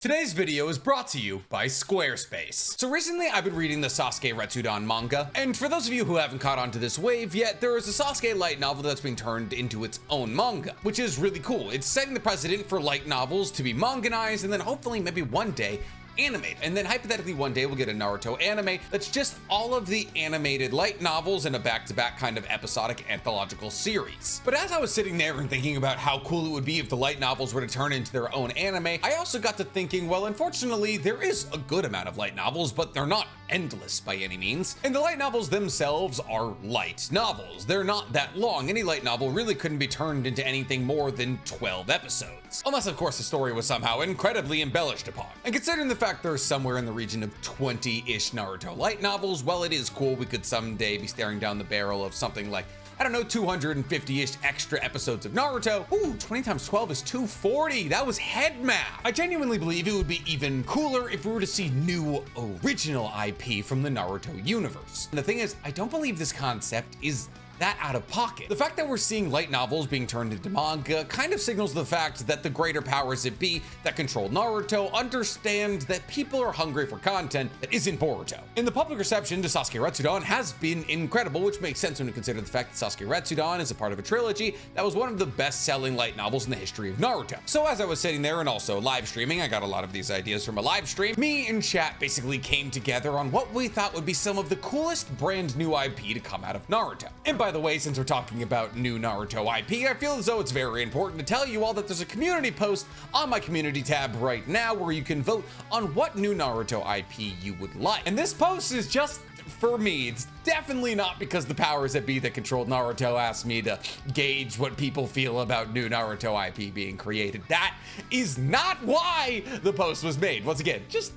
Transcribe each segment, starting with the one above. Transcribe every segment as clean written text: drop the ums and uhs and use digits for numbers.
Today's video is brought to you by Squarespace. So recently I've been reading the Sasuke Retsudan manga, and for those of you who haven't caught on to this wave yet, there is a Sasuke light novel that's being turned into its own manga, which is really cool. It's setting the precedent for light novels to be manganized and then hopefully maybe one day animate. And then hypothetically one day we'll get a Naruto anime that's just all of the animated light novels in a back-to-back kind of episodic anthological series. But as I was sitting there and thinking about how cool it would be if the light novels were to turn into their own anime, I also got to thinking, well, unfortunately there is a good amount of light novels, but they're not endless by any means. And the light novels themselves are light novels. They're not that long. Any light novel really couldn't be turned into anything more than 12 episodes. Unless of course the story was somehow incredibly embellished upon. And considering the fact there's somewhere in the region of 20-ish Naruto light novels, well, it is cool we could someday be staring down the barrel of something like, I don't know, 250-ish extra episodes of Naruto. Ooh, 20 times 12 is 240. That was head math. I genuinely believe it would be even cooler if we were to see new original IP from the Naruto universe. And the thing is, I don't believe this concept is that out of pocket. The fact that we're seeing light novels being turned into manga kind of signals the fact that the greater powers that be that control Naruto understand that people are hungry for content that isn't Boruto. And the public reception to Sasuke Retsudan has been incredible, which makes sense when you consider the fact that Sasuke Retsudan is a part of a trilogy that was one of the best-selling light novels in the history of Naruto. So as I was sitting there and also live streaming, I got a lot of these ideas from a live stream. Me and chat basically came together on what we thought would be some of the coolest brand new IP to come out of Naruto. And by the way, since we're talking about new Naruto IP, I feel as though it's very important to tell you all that there's a community post on my community tab right now where you can vote on what new Naruto IP you would like. And this post is just for me. It's definitely not because the powers that be that controlled Naruto asked me to gauge what people feel about new Naruto IP being created. That is not why the post was made. Once again, just,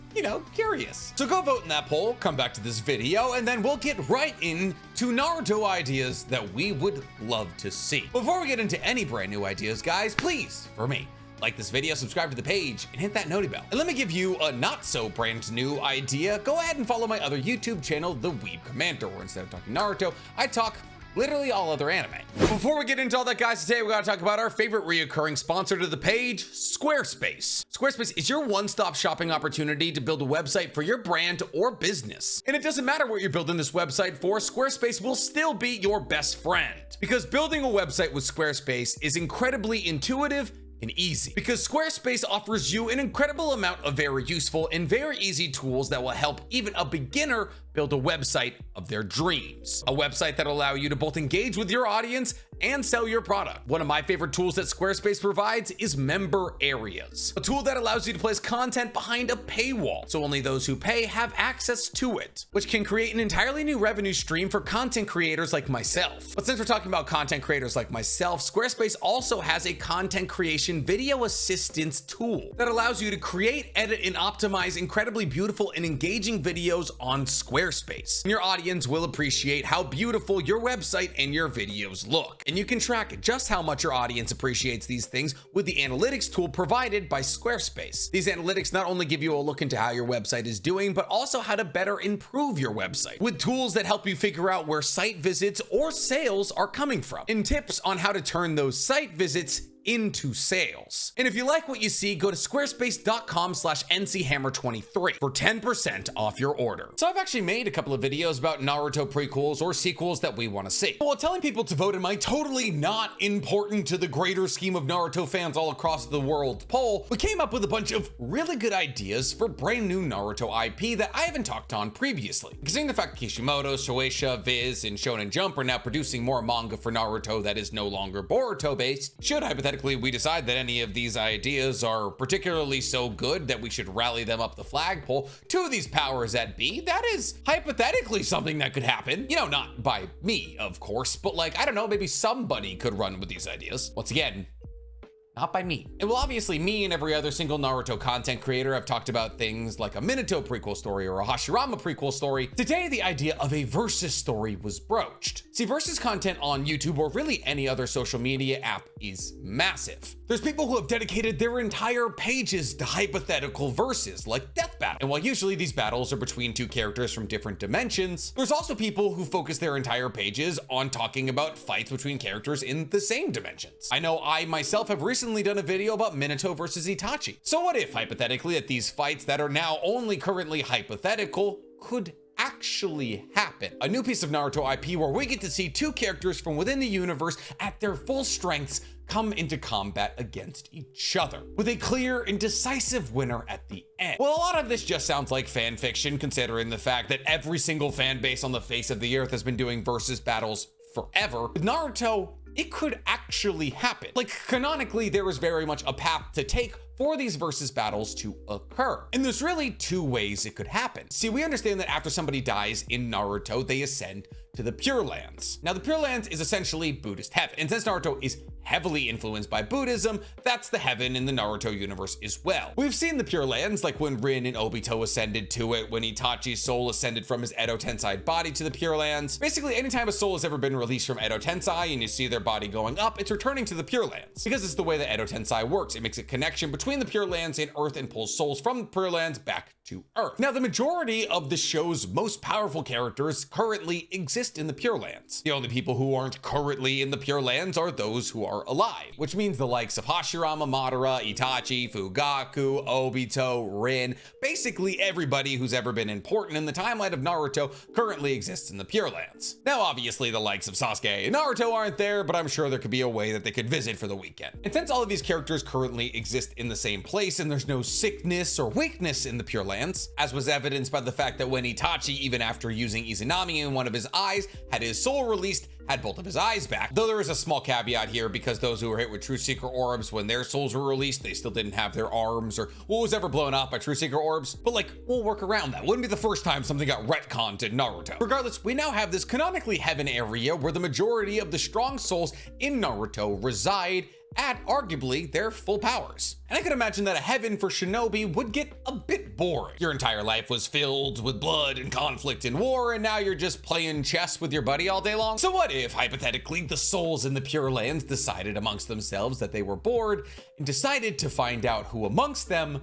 curious. So go vote in that poll, come back to this video, and then we'll get right into Naruto ideas that we would love to see. Before we get into any brand new ideas, guys, please, for me, like this video, subscribe to the page, and hit that noti bell. And let me give you a not so brand new idea. Go ahead and follow my other YouTube channel, The Weeb Commander, where instead of talking Naruto, I talk literally all other anime. Before we get into all that, guys, today we gotta talk about our favorite reoccurring sponsor to the page, Squarespace. Squarespace is your one-stop shopping opportunity to build a website for your brand or business. And it doesn't matter what you're building this website for, Squarespace will still be your best friend. Because building a website with Squarespace is incredibly intuitive and easy, because Squarespace offers you an incredible amount of very useful and very easy tools that will help even a beginner build a website of their dreams. A website that'll allow you to both engage with your audience and sell your product. One of my favorite tools that Squarespace provides is Member Areas, a tool that allows you to place content behind a paywall, so only those who pay have access to it, which can create an entirely new revenue stream for content creators like myself. But since we're talking about content creators like myself, Squarespace also has a content creation video assistance tool that allows you to create, edit, and optimize incredibly beautiful and engaging videos on Squarespace. And your audience will appreciate how beautiful your website and your videos look. And you can track just how much your audience appreciates these things with the analytics tool provided by Squarespace. These analytics not only give you a look into how your website is doing, but also how to better improve your website, with tools that help you figure out where site visits or sales are coming from, and tips on how to turn those site visits into sales. And if you like what you see, go to squarespace.com/nchammer23 for 10% off your order. So I've actually made a couple of videos about Naruto prequels or sequels that we want to see. While telling people to vote in my totally not important to the greater scheme of Naruto fans all across the world poll, we came up with a bunch of really good ideas for brand new Naruto IP that I haven't talked on previously. Considering the fact that Kishimoto, Shueisha, Viz, and Shonen Jump are now producing more manga for Naruto that is no longer Boruto based, should hypothetically we decide that any of these ideas are particularly so good that we should rally them up the flagpole to these powers that be, that is hypothetically something that could happen. Not by me, of course, but I don't know, maybe somebody could run with these ideas. Once again, not by me. And well, obviously me and every other single Naruto content creator have talked about things like a Minato prequel story or a Hashirama prequel story. Today, the idea of a versus story was broached. See, versus content on YouTube or really any other social media app is massive. There's people who have dedicated their entire pages to hypothetical verses, like death battle. And while usually these battles are between two characters from different dimensions, there's also people who focus their entire pages on talking about fights between characters in the same dimensions. I know I myself have recently recently done a video about Minato versus Itachi. So what if, hypothetically, that these fights that are now only currently hypothetical could actually happen? A new piece of Naruto IP where we get to see two characters from within the universe at their full strengths come into combat against each other, with a clear and decisive winner at the end. Well, a lot of this just sounds like fan fiction, considering the fact that every single fan base on the face of the earth has been doing versus battles forever. With Naruto, it could actually happen. Like, canonically, there is very much a path to take for these versus battles to occur. And there's really two ways it could happen. See, we understand that after somebody dies in Naruto, they ascend to the Pure Lands. Now, the Pure Lands is essentially Buddhist heaven. And since Naruto is heavily influenced by Buddhism, that's the heaven in the Naruto universe as well. We've seen the Pure Lands, like when Rin and Obito ascended to it, when Itachi's soul ascended from his Edo Tensei body to the Pure Lands. Basically, anytime a soul has ever been released from Edo Tensei and you see their body going up, it's returning to the Pure Lands. Because it's the way that Edo Tensei works. It makes a connection between the Pure Lands and Earth and pulls souls from the Pure Lands back to Earth. Now, the majority of the show's most powerful characters currently exist in the Pure Lands. The only people who aren't currently in the Pure Lands are those who are alive, which means the likes of Hashirama, Madara, Itachi, Fugaku, Obito, Rin, basically everybody who's ever been important in the timeline of Naruto currently exists in the Pure Lands. Now, obviously, the likes of Sasuke and Naruto aren't there, but I'm sure there could be a way that they could visit for the weekend. And since all of these characters currently exist in the same place and there's no sickness or weakness in the Pure Lands, as was evidenced by the fact that when Itachi, even after using Izanami in one of his eyes, had his soul released, had both of his eyes back. Though there is a small caveat here, because those who were hit with True Seeker Orbs, when their souls were released, they still didn't have their arms or what was ever blown up by True Seeker Orbs. But like, we'll work around that. Wouldn't be the first time something got retconned in Naruto. Regardless, we now have this canonically heaven area where the majority of the strong souls in Naruto reside at arguably their full powers. And I could imagine that a heaven for shinobi would get a bit boring. Your entire life was filled with blood and conflict and war, and now you're just playing chess with your buddy all day long. So what if, hypothetically, the souls in the Pure Lands decided amongst themselves that they were bored and decided to find out who amongst them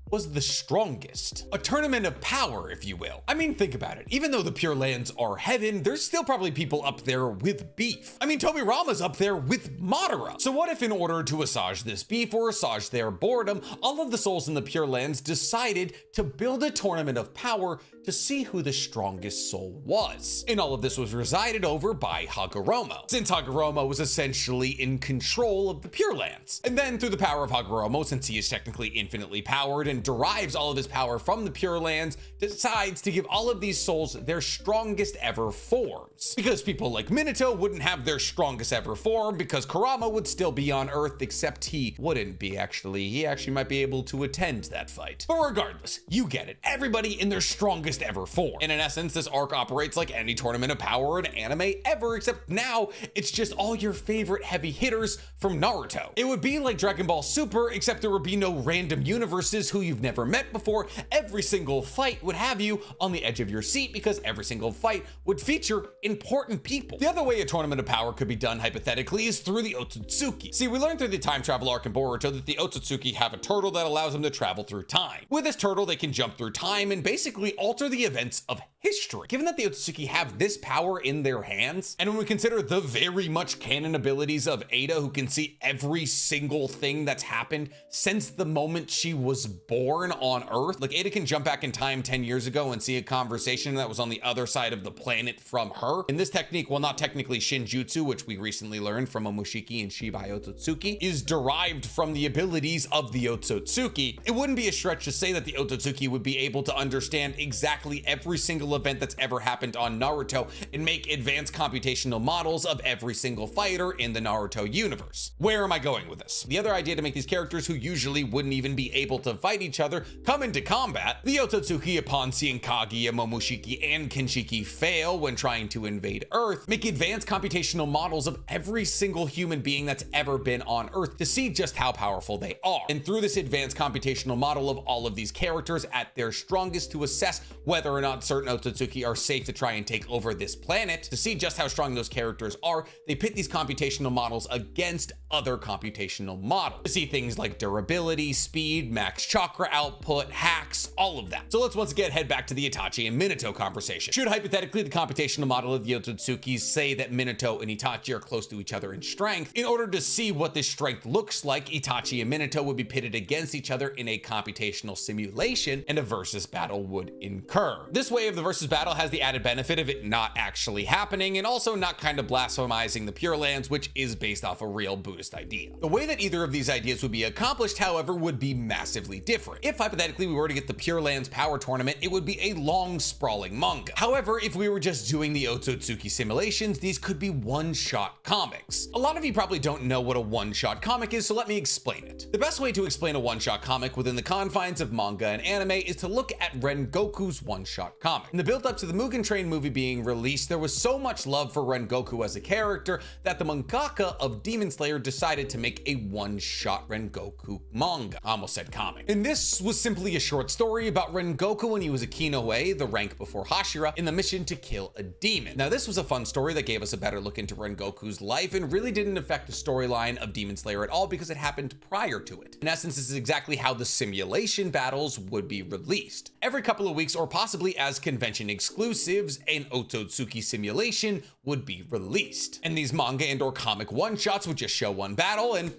was the strongest? A tournament of power, if you will. I mean, think about it. Even though the Pure Lands are heaven, there's still probably people up there with beef. I mean, Tobirama's up there with Madara. So what if, in order to assuage this beef or assuage their boredom, all of the souls in the Pure Lands decided to build a tournament of power to see who the strongest soul was? And all of this was resided over by Hagoromo, since Hagoromo was essentially in control of the Pure Lands. And then through the power of Hagoromo, since he is technically infinitely powered and derives all of his power from the Pure Lands, decides to give all of these souls their strongest ever forms. Because people like Minato wouldn't have their strongest ever form, because Kurama would still be on Earth, except he wouldn't be actually. He actually might be able to attend that fight. But regardless, you get it. Everybody in their strongest ever form. And in essence, this arc operates like any tournament of power in anime ever, except now it's just all your favorite heavy hitters from Naruto. It would be like Dragon Ball Super, except there would be no random universes who you've never met before. Every single fight would have you on the edge of your seat, because every single fight would feature important people. The other way a tournament of power could be done hypothetically is through the Otsutsuki. See, we learned through the time travel arc in Boruto that the Otsutsuki have a turtle that allows them to travel through time. With this turtle, they can jump through time and basically alter the events of history. Given that the Otsutsuki have this power in their hands, and when we consider the very much canon abilities of Ada, who can see every single thing that's happened since the moment she was born on Earth, like Ada can jump back in time 10 years ago and see a conversation that was on the other side of the planet from her. And this technique, while not technically Shinjutsu, which we recently learned from Momoshiki and Shibai Otsutsuki, is derived from the abilities of the Otsutsuki. It wouldn't be a stretch to say that the Otsutsuki would be able to understand exactly every single event that's ever happened on Naruto and make advanced computational models of every single fighter in the Naruto universe. Where am I going with this? The other idea to make these characters who usually wouldn't even be able to fight each other come into combat, the Otsutsuki, upon seeing Kaguya, Momoshiki, and Kinshiki fail when trying to invade Earth, make advanced computational models of every single human being that's ever been on Earth to see just how powerful they are. And through this advanced computational model of all of these characters at their strongest, to assess whether or not certain Otsutsuki are safe to try and take over this planet, to see just how strong those characters are, they pit these computational models against other computational models to see things like durability, speed, max chakra output, hacks, lacks all of that. So let's once again head back to the Itachi and Minato conversation. Should hypothetically the computational model of the Otsutsuki say that Minato and Itachi are close to each other in strength, in order to see what this strength looks like, Itachi and Minato would be pitted against each other in a computational simulation, and a versus battle would incur. This way of the versus battle has the added benefit of it not actually happening, and also not kind of blasphemizing the Pure Lands, which is based off a real Buddhist idea. The way that either of these ideas would be accomplished, however, would be massively different. If hypothetically we were to get the Pure Lands Power Tournament, it would be a long, sprawling manga. However, if we were just doing the Otsutsuki simulations, these could be one-shot comics. A lot of you probably don't know what a one-shot comic is, so let me explain it. The best way to explain a one-shot comic within the confines of manga and anime is to look at Rengoku's one-shot comic. In the build-up to the Mugen Train movie being released, there was so much love for Rengoku as a character that the mangaka of Demon Slayer decided to make a one-shot Rengoku manga. I almost said comic. And this was simply a short story about Rengoku when he was a Kinoue, the rank before Hashira, in the mission to kill a demon. Now, this was a fun story that gave us a better look into Rengoku's life and really didn't affect the storyline of Demon Slayer at all because it happened prior to it. In essence, this is exactly how the simulation battles would be released. Every couple of weeks, or possibly as convention exclusives, an Otsutsuki simulation would be released. And these manga and or comic one-shots would just show one battle and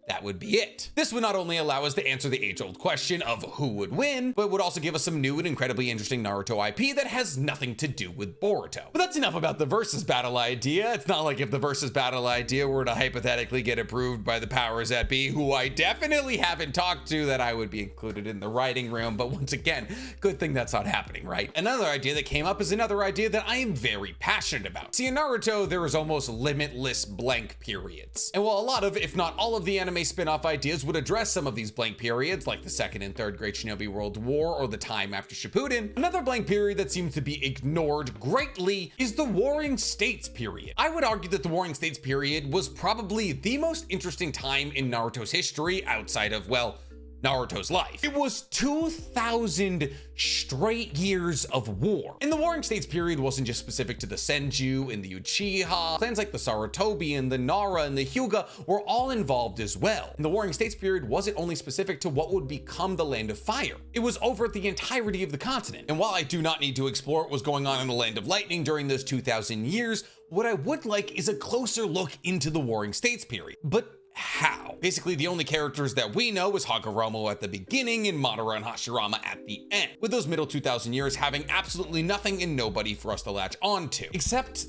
that would be it. This would not only allow us to answer the age-old question of who would win, but would also give us some new and incredibly interesting Naruto IP that has nothing to do with Boruto. But that's enough about the versus battle idea. It's not like if the versus battle idea were to hypothetically get approved by the powers that be, who I definitely haven't talked to, that I would be included in the writing room. But once again, good thing that's not happening, right? Another idea that came up is another idea that I am very passionate about. See, in Naruto, there is almost limitless blank periods. And while a lot of, if not all of the anime spin-off ideas would address some of these blank periods, like the Second and Third Great Shinobi World War or the time after Shippuden, another blank period that seems to be ignored greatly is the Warring States period. I would argue that the Warring States period was probably the most interesting time in Naruto's history outside of, well, Naruto's life. It was 2,000 straight years of war. And the Warring States period wasn't just specific to the Senju and the Uchiha. Clans like the Sarutobi and the Nara and the Hyuga were all involved as well. And the Warring States period wasn't only specific to what would become the Land of Fire. It was over the entirety of the continent. And while I do not need to explore what was going on in the Land of Lightning during those 2,000 years, what I would like is a closer look into the Warring States period. But how? Basically, the only characters that we know is Hagoromo at the beginning and Madara and Hashirama at the end, with those middle 2,000 years having absolutely nothing and nobody for us to latch onto. Except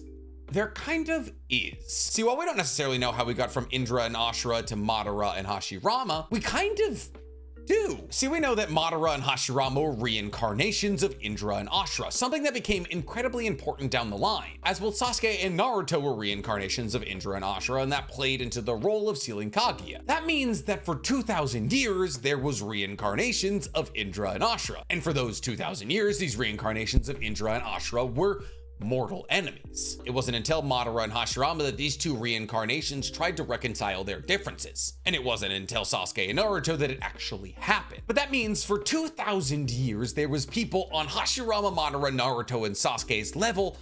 there kind of is. See, while we don't necessarily know how we got from Indra and Ashura to Madara and Hashirama, we kind of do. See, we know that Madara and Hashirama were reincarnations of Indra and Ashura, something that became incredibly important down the line, as both Sasuke and Naruto were reincarnations of Indra and Ashura, and that played into the role of sealing Kaguya. That means that for 2,000 years, there was reincarnations of Indra and Ashura, and for those 2,000 years, these reincarnations of Indra and Ashura were mortal enemies. It wasn't until Madara and Hashirama that these two reincarnations tried to reconcile their differences. And it wasn't until Sasuke and Naruto that it actually happened. But that means for 2,000 years, there was people on Hashirama, Madara, Naruto, and Sasuke's level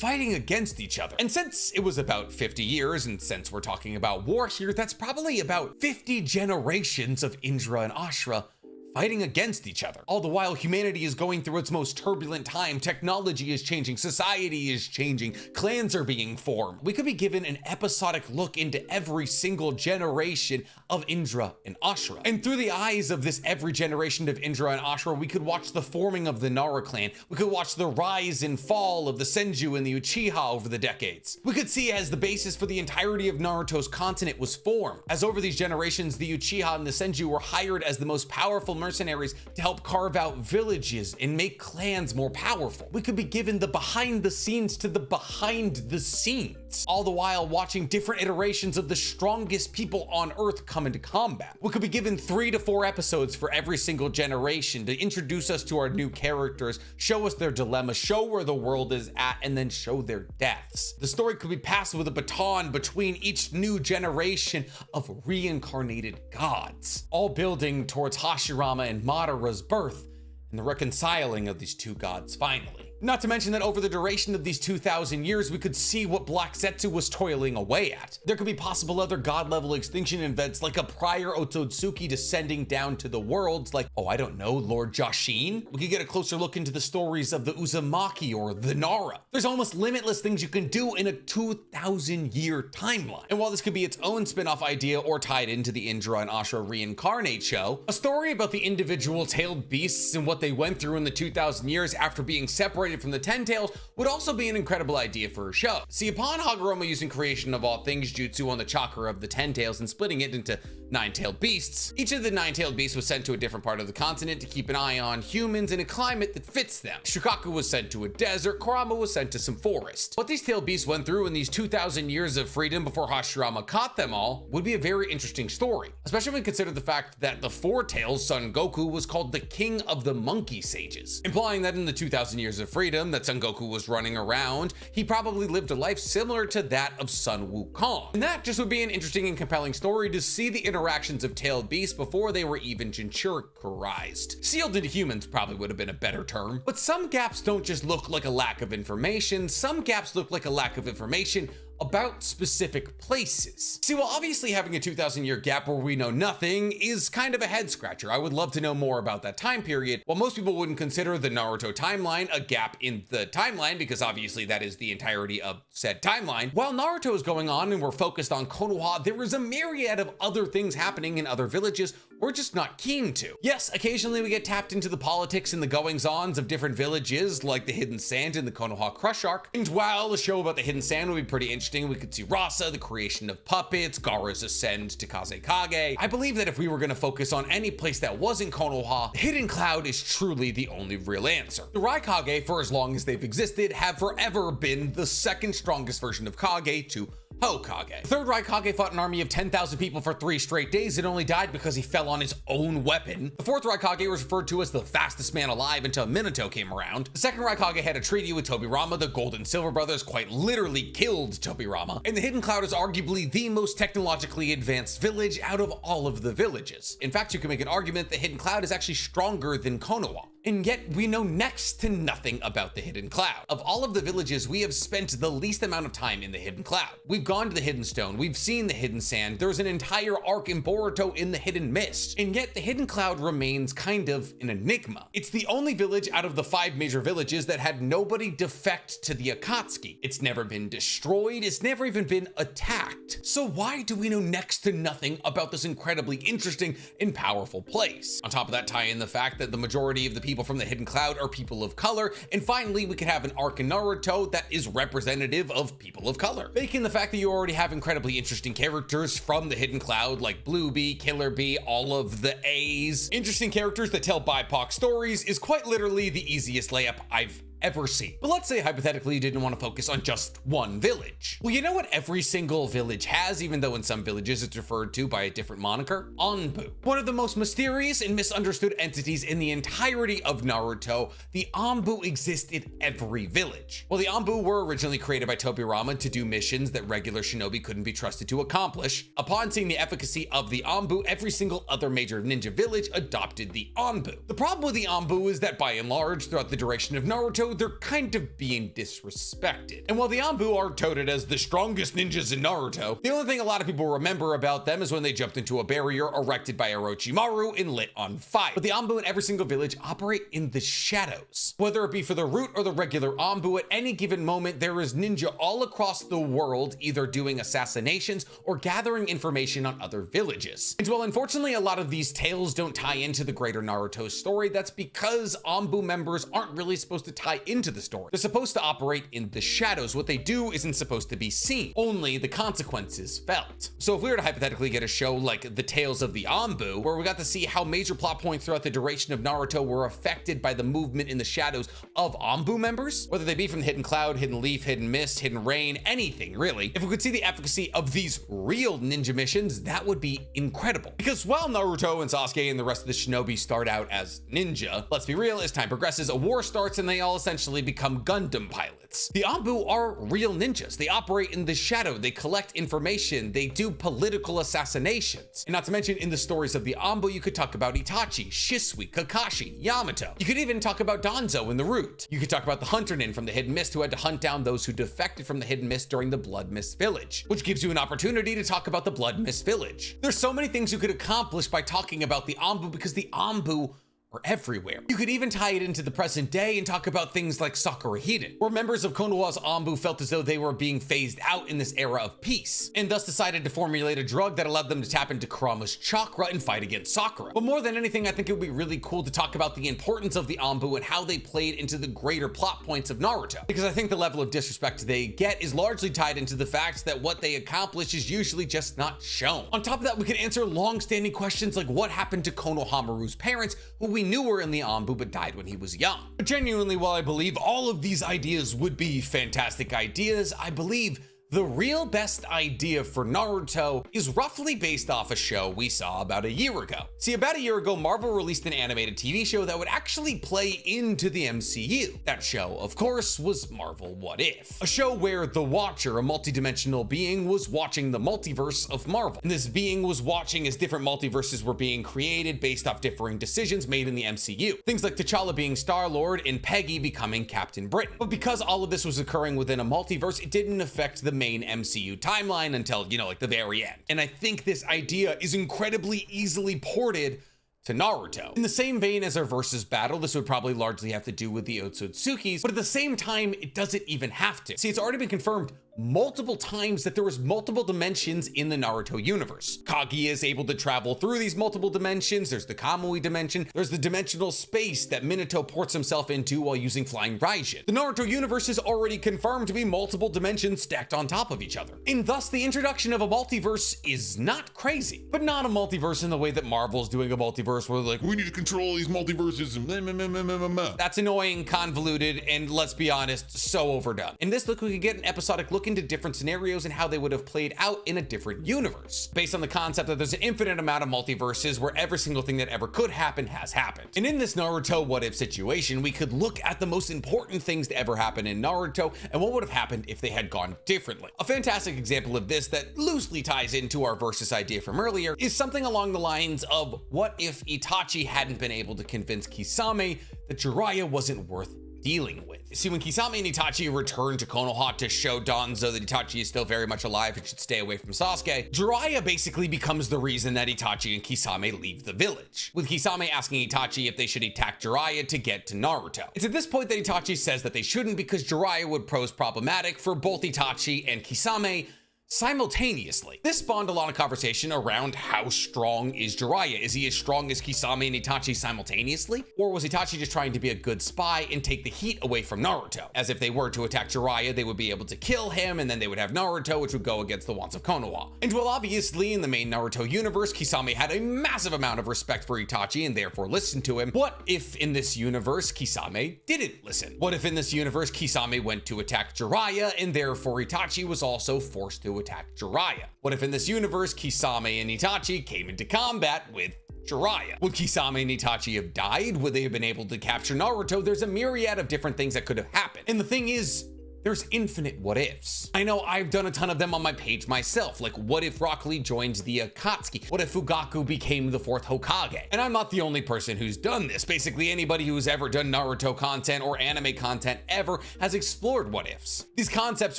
fighting against each other. And since it was about 50 years, and since we're talking about war here, that's probably about 50 generations of Indra and Ashura fighting against each other. All the while humanity is going through its most turbulent time, technology is changing, society is changing, clans are being formed. We could be given an episodic look into every single generation of Indra and Ashura. And through the eyes of this every generation of Indra and Ashura, we could watch the forming of the Nara clan. We could watch the rise and fall of the Senju and the Uchiha over the decades. We could see as the basis for the entirety of Naruto's continent was formed. As over these generations, the Uchiha and the Senju were hired as the most powerful mercenaries to help carve out villages and make clans more powerful. We could be given the behind the scenes to the behind the scenes, all the while watching different iterations of the strongest people on Earth come into combat. We could be given 3 to 4 episodes for every single generation to introduce us to our new characters, show us their dilemma, show where the world is at, and then show their deaths. The story could be passed with a baton between each new generation of reincarnated gods, all building towards Hashirama and Madara's birth and the reconciling of these two gods finally. Not to mention that over the duration of these 2,000 years, we could see what Black Zetsu was toiling away at. There could be possible other god-level extinction events like a prior Otsutsuki descending down to the worlds like, oh, I don't know, Lord Jashin? We could get a closer look into the stories of the Uzumaki or the Nara. There's almost limitless things you can do in a 2,000-year timeline. And while this could be its own spin-off idea or tied into the Indra and Ashura Reincarnate show, a story about the individual tailed beasts and what they went through in the 2,000 years after being separated from the Ten Tails would also be an incredible idea for a show. See, upon Hagoromo using creation of all things jutsu on the chakra of the Ten Tails and splitting it into 9-tailed beasts, each of the 9-tailed beasts was sent to a different part of the continent to keep an eye on humans in a climate that fits them. Shukaku was sent to a desert, Kurama was sent to some forest. What these tailed beasts went through in these 2,000 years of freedom before Hashirama caught them all would be a very interesting story, especially when considered the fact that the Four Tails Son Goku was called the King of the Monkey Sages, implying that in the 2,000 years of freedom that Son Goku was running around, he probably lived a life similar to that of Sun Wukong. And that just would be an interesting and compelling story to see the interactions of tailed beasts before they were even Jinchurikurized. Sealed into humans probably would have been a better term. But some gaps don't just look like a lack of information, some gaps look like a lack of information about specific places. See, while obviously having a 2,000-year gap where we know nothing is kind of a head scratcher, I would love to know more about that time period. While most people wouldn't consider the Naruto timeline a gap in the timeline, because obviously that is the entirety of said timeline, while Naruto is going on and we're focused on Konoha, there is a myriad of other things happening in other villages we're just not keen to. Yes, occasionally we get tapped into the politics and the goings-ons of different villages, like the Hidden Sand in the Konoha Crush arc. And while the show about the Hidden Sand would be pretty interesting, we could see Rasa, the creation of puppets, Gaara's ascend to Kazekage. I believe that if we were going to focus on any place that wasn't Konoha, Hidden Cloud is truly the only real answer. The Raikage, for as long as they've existed, have forever been the second strongest version of Kage to Hokage. The third Raikage fought an army of 10,000 people for 3 straight days and only died because he fell on his own weapon. The fourth Raikage was referred to as the fastest man alive until Minato came around. The second Raikage had a treaty with Tobirama. The Gold and Silver brothers quite literally killed Tobirama. And the Hidden Cloud is arguably the most technologically advanced village out of all of the villages. In fact, you can make an argument that Hidden Cloud is actually stronger than Konoha. And yet we know next to nothing about the Hidden Cloud. Of all of the villages, we have spent the least amount of time in the Hidden Cloud. We've gone to the Hidden Stone, we've seen the Hidden Sand, there's an entire arc in Boruto in the Hidden Mist, and yet the Hidden Cloud remains kind of an enigma. It's the only village out of the 5 major villages that had nobody defect to the Akatsuki. It's never been destroyed, it's never even been attacked. So why do we know next to nothing about this incredibly interesting and powerful place? On top of that, tie in the fact that the majority of the people from the Hidden Cloud are people of color, and finally we could have an arc in Naruto that is representative of people of color. Making the fact that you already have incredibly interesting characters from the Hidden Cloud like Blue Bee, Killer Bee, all of the A's, interesting characters that tell BIPOC stories is quite literally the easiest layup I've ever seen. But let's say hypothetically you didn't want to focus on just one village. Well, you know what every single village has, even though in some villages it's referred to by a different moniker? Anbu. One of the most mysterious and misunderstood entities in the entirety of Naruto, the Anbu exist in every village. Well, the Anbu were originally created by Tobirama to do missions that regular shinobi couldn't be trusted to accomplish. Upon seeing the efficacy of the Anbu, every single other major ninja village adopted the Anbu. The problem with the Anbu is that by and large, throughout the duration of Naruto, they're kind of being disrespected. And while the Anbu are touted as the strongest ninjas in Naruto, the only thing a lot of people remember about them is when they jumped into a barrier erected by Orochimaru and lit on fire. But the Anbu in every single village operate in the shadows. Whether it be for the root or the regular Anbu, at any given moment, there is ninja all across the world either doing assassinations or gathering information on other villages. And while unfortunately a lot of these tales don't tie into the greater Naruto story, that's because Anbu members aren't really supposed to tie into the story. They're supposed to operate in the shadows. What they do isn't supposed to be seen, only the consequences felt. So if we were to hypothetically get a show like The Tales of the Anbu, where we got to see how major plot points throughout the duration of Naruto were affected by the movement in the shadows of Anbu members, whether they be from the Hidden Cloud, Hidden Leaf, Hidden Mist, Hidden Rain, anything really, if we could see the efficacy of these real ninja missions, that would be incredible. Because while Naruto and Sasuke and the rest of the shinobi start out as ninja, let's be real, as time progresses, a war starts and they all essentially essentially become Gundam pilots. The Anbu are real ninjas. They operate in the shadow, they collect information, they do political assassinations. And not to mention, in the stories of the Anbu, you could talk about Itachi, Shisui, Kakashi, Yamato. You could even talk about Danzo in the Root. You could talk about the Hunternin from the Hidden Mist who had to hunt down those who defected from the Hidden Mist during the Blood Mist Village, which gives you an opportunity to talk about the Blood Mist Village. There's so many things you could accomplish by talking about the Anbu because the Anbu are everywhere. You could even tie it into the present day and talk about things like Sakura Hiden, where members of Konoha's Anbu felt as though they were being phased out in this era of peace, and thus decided to formulate a drug that allowed them to tap into Kurama's chakra and fight against Sakura. But more than anything, I think it would be really cool to talk about the importance of the Anbu and how they played into the greater plot points of Naruto, because I think the level of disrespect they get is largely tied into the fact that what they accomplish is usually just not shown. On top of that, we could answer long-standing questions like what happened to Konohamaru's parents, who we knew were in the Anbu but died when he was young. But genuinely, while I believe all of these ideas would be fantastic ideas, I believe the real best idea for Naruto is roughly based off a show we saw about a year ago. See, about a year ago, Marvel released an animated TV show that would actually play into the MCU. That show, of course, was Marvel What If? A show where the Watcher, a multidimensional being, was watching the multiverse of Marvel. And this being was watching as different multiverses were being created based off differing decisions made in the MCU. Things like T'Challa being Star-Lord and Peggy becoming Captain Britain. But because all of this was occurring within a multiverse, it didn't affect the main MCU timeline until, like the very end. And I think this idea is incredibly easily ported to Naruto. In the same vein as our versus battle, this would probably largely have to do with the Otsutsukis, but at the same time, it doesn't even have to. See, it's already been confirmed multiple times that there was multiple dimensions in the Naruto universe. Kaguya is able to travel through these multiple dimensions. There's the Kamui dimension. There's the dimensional space that Minato ports himself into while using Flying Raijin. The Naruto universe is already confirmed to be multiple dimensions stacked on top of each other. And thus, the introduction of a multiverse is not crazy, but not a multiverse in the way that Marvel's doing a multiverse where they're like, we need to control these multiverses and blah, blah, blah, blah, blah, blah. That's annoying, convoluted, and let's be honest, so overdone. In this look, we could get an episodic look into different scenarios and how they would have played out in a different universe, based on the concept that there's an infinite amount of multiverses where every single thing that ever could happen has happened. And in this Naruto what if situation, we could look at the most important things to ever happen in Naruto and what would have happened if they had gone differently. A fantastic example of this that loosely ties into our versus idea from earlier is something along the lines of what if Itachi hadn't been able to convince Kisame that Jiraiya wasn't worth dealing with. See, when Kisame and Itachi return to Konoha to show Danzo that Itachi is still very much alive and should stay away from Sasuke, Jiraiya basically becomes the reason that Itachi and Kisame leave the village, with Kisame asking Itachi if they should attack Jiraiya to get to Naruto. It's at this point that Itachi says that they shouldn't because Jiraiya would pose problematic for both Itachi and Kisame simultaneously. This spawned a lot of conversation around how strong is Jiraiya? Is he as strong as Kisame and Itachi simultaneously? Or was Itachi just trying to be a good spy and take the heat away from Naruto? As if they were to attack Jiraiya, they would be able to kill him and then they would have Naruto, which would go against the wants of Konoha. And while obviously in the main Naruto universe, Kisame had a massive amount of respect for Itachi and therefore listened to him, what if in this universe Kisame didn't listen? What if in this universe Kisame went to attack Jiraiya and therefore Itachi was also forced to attack Jiraiya? What if in this universe Kisame and Itachi came into combat with Jiraiya? Would Kisame and Itachi have died? Would they have been able to capture Naruto? There's a myriad of different things that could have happened. And the thing is, there's infinite what ifs. I know I've done a ton of them on my page myself, like what if Rock Lee joins the Akatsuki? What if Fugaku became the fourth Hokage? And I'm not the only person who's done this. Basically, anybody who's ever done Naruto content or anime content ever has explored what ifs. These concepts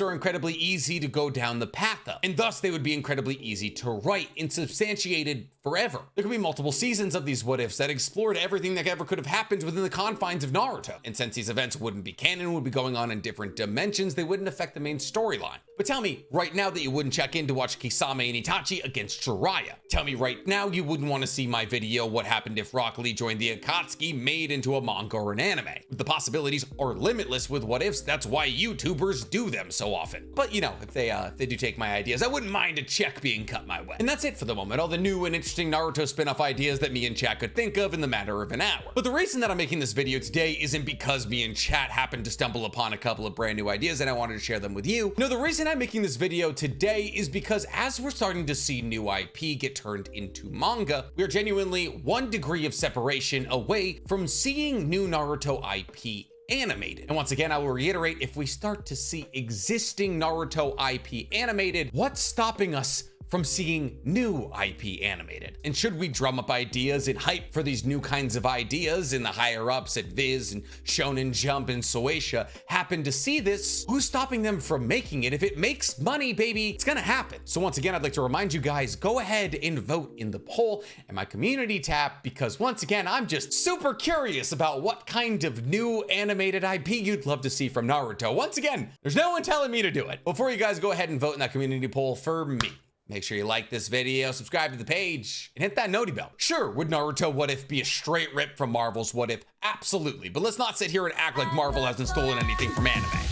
are incredibly easy to go down the path of, and thus they would be incredibly easy to write and substantiated forever. There could be multiple seasons of these what ifs that explored everything that ever could have happened within the confines of Naruto. And since these events wouldn't be canon, would be going on in different dimensions, they wouldn't affect the main storyline. But tell me right now that you wouldn't check in to watch Kisame and Itachi against Jiraiya. Tell me right now you wouldn't want to see my video, What Happened If Rock Lee Joined the Akatsuki, made into a manga or an anime. The possibilities are limitless with what ifs. That's why YouTubers do them so often. But if they do take my ideas, I wouldn't mind a check being cut my way. And that's it for the moment. All the new and interesting Naruto spin-off ideas that me and chat could think of in the matter of an hour. But the reason that I'm making this video today isn't because me and chat happened to stumble upon a couple of brand new ideas and I wanted to share them with you. No, the reason I'm making this video today is because as we're starting to see new IP get turned into manga, we are genuinely 1 degree of separation away from seeing new Naruto IP animated. And once again, I will reiterate, if we start to see existing Naruto IP animated, what's stopping us from seeing new IP animated? And should we drum up ideas and hype for these new kinds of ideas, and the higher ups at Viz and Shonen Jump and Shueisha happen to see this, who's stopping them from making it? If it makes money, baby, it's gonna happen. So once again, I'd like to remind you guys, go ahead and vote in the poll and my community tab, because once again, I'm just super curious about what kind of new animated IP you'd love to see from Naruto. Once again, there's no one telling me to do it. Before you guys go ahead and vote in that community poll for me, make sure you like this video, subscribe to the page, and hit that noti bell. Sure, would Naruto What If be a straight rip from Marvel's What If? Absolutely, but let's not sit here and act like Marvel hasn't stolen anything from anime.